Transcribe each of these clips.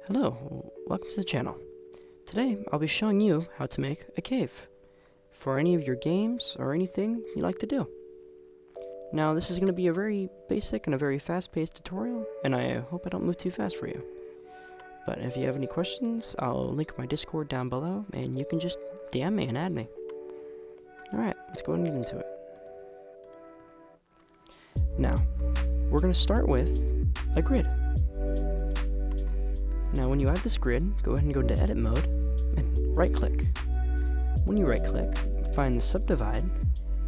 Hello, welcome to the channel. Today I'll be showing you how to make a cave for any of your games or anything you like to do. Now this is going to be a very basic and a very fast-paced tutorial, and I hope I don't move too fast for you. But if you have any questions, I'll link my Discord down below and you can just DM me and add me. Alright, let's go ahead and get into it. Now, we're going to start with a grid. Now when you add this grid, go ahead and go into edit mode and right click. When you right click, find the subdivide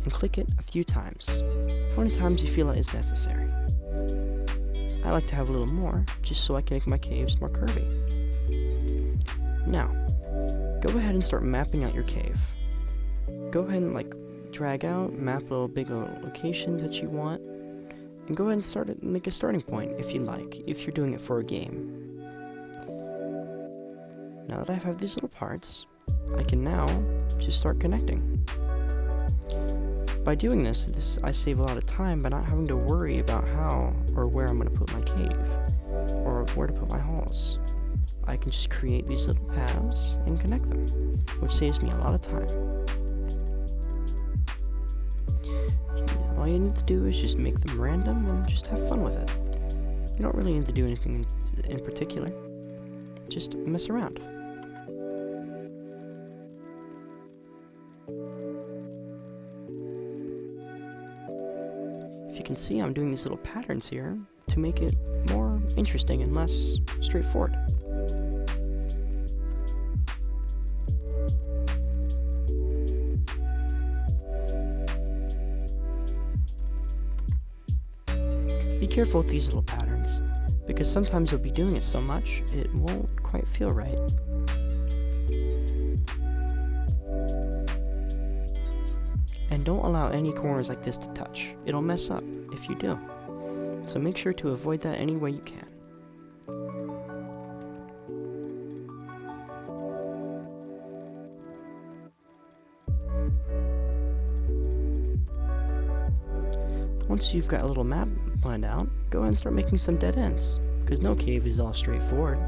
and click it a few times. How many times you feel it is necessary. I like to have a little more, just so I can make my caves more curvy. Now, go ahead and start mapping out your cave. Go ahead and drag out, map little big locations that you want, and go ahead and make a starting point if you like, if you're doing it for a game. Now that I have these little parts, I can now just start connecting. By doing this, I save a lot of time by not having to worry about how or where I'm going to put my cave, or where to put my halls. I can just create these little paths and connect them, which saves me a lot of time. All you need to do is just make them random and just have fun with it. You don't really need to do anything in particular, just mess around. If you can see, I'm doing these little patterns here to make it more interesting and less straightforward. Be careful with these little patterns, because sometimes you'll be doing it so much, it won't quite feel right. And don't allow any corners like this to touch. It'll mess up if you do. So make sure to avoid that any way you can. Once you've got a little map planned out, go ahead and start making some dead ends, because no cave is all straightforward.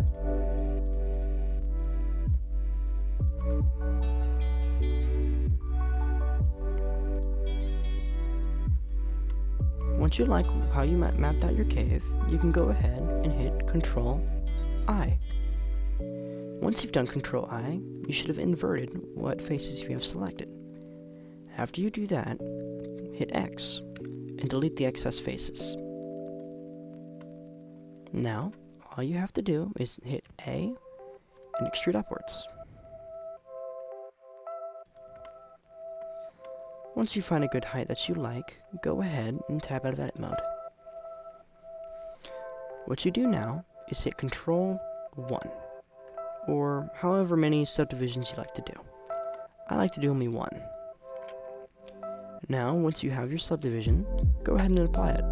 Once you like how you mapped out your cave, you can go ahead and hit Control I. Once you've done Control I, you should have inverted what faces you have selected. After you do that, hit X and delete the excess faces. Now, all you have to do is hit A and extrude upwards. Once you find a good height that you like, go ahead and tab out of edit mode. What you do now is hit Control 1, or however many subdivisions you like to do. I like to do only one. Now, once you have your subdivision, go ahead and apply it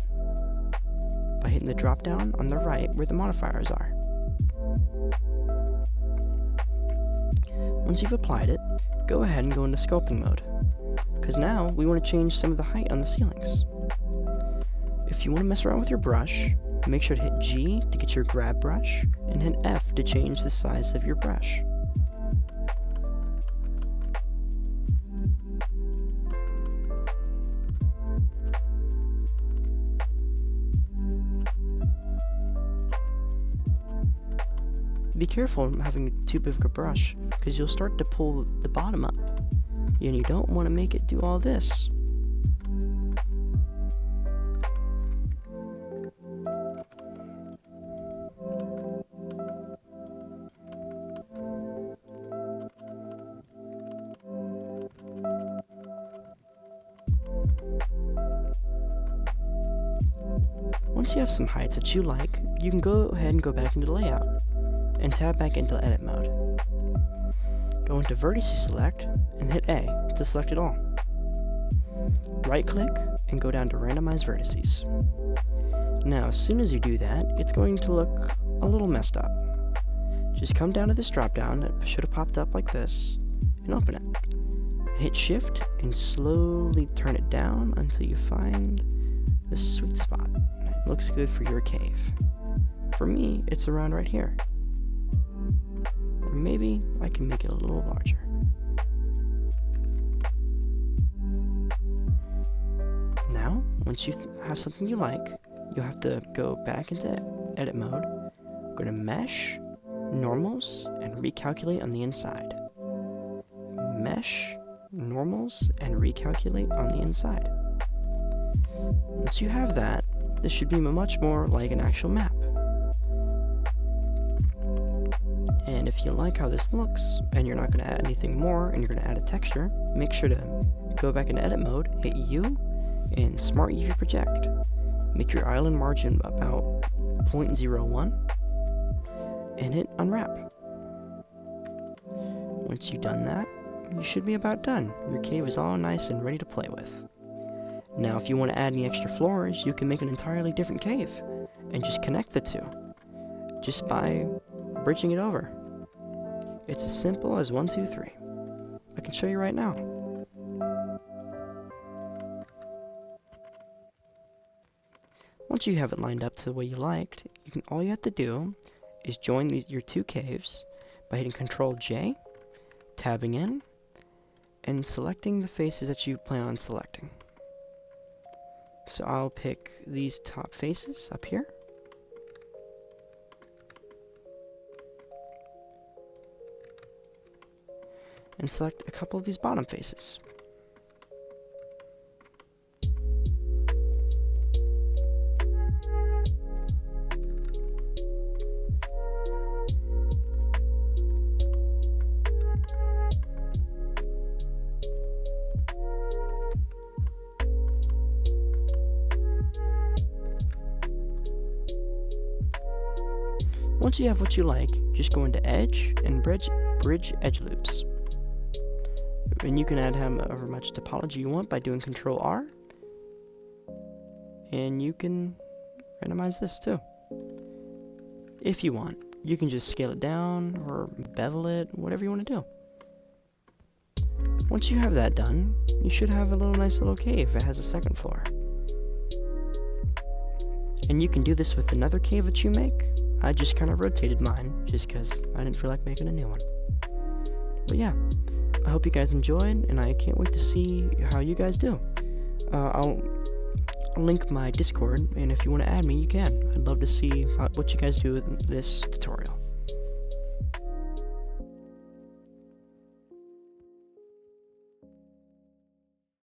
by hitting the drop down on the right where the modifiers are. Once you've applied it, go ahead and go into sculpting mode, because now we want to change some of the height on the ceilings. If you want to mess around with your brush, make sure to hit G to get your grab brush, and hit F to change the size of your brush. Be careful of having too big of a brush, because you'll start to pull the bottom up, and you don't want to make it do all this. Once you have some heights that you like, you can go ahead and go back into layout and tab back into edit mode. Go into vertices select and hit A to select it all. Right click and go down to randomize vertices. Now as soon as you do that, it's going to look a little messed up. Just come down to this drop down that should have popped up like this and open it. Hit shift and slowly turn it down until you find the sweet spot. It looks good for your cave. For me, it's around right here. maybe I can make it a little larger. Now, once you have something you like, you'll have to go back into edit mode, go to mesh, normals, and recalculate on the inside. Mesh, normals, and recalculate on the inside. Once you have that, this should be much more like an actual map. And if you like how this looks, and you're not going to add anything more, and you're going to add a texture, make sure to go back into edit mode, hit U, and Smart UV Project. Make your island margin about 0.01, and hit unwrap. Once you've done that, you should be about done. Your cave is all nice and ready to play with. Now, if you want to add any extra floors, you can make an entirely different cave, and just connect the two, just by bridging it over. It's as simple as 1, 2, 3. I can show you right now. Once you have it lined up to the way you liked, all you have to do is join your two caves by hitting Ctrl J, tabbing in, and selecting the faces that you plan on selecting. So I'll pick these top faces up here. And select a couple of these bottom faces. Once you have what you like, just go into Edge and Bridge Edge Loops. And you can add however much topology you want by doing Ctrl R. And you can randomize this too. If you want. You can just scale it down or bevel it, whatever you want to do. Once you have that done, you should have a nice little cave that has a second floor. And you can do this with another cave that you make. I just kind of rotated mine, just because I didn't feel like making a new one. But yeah, I hope you guys enjoyed, and I can't wait to see how you guys do. I'll link my Discord, and if you want to add me, you can. I'd love to see what you guys do with this tutorial.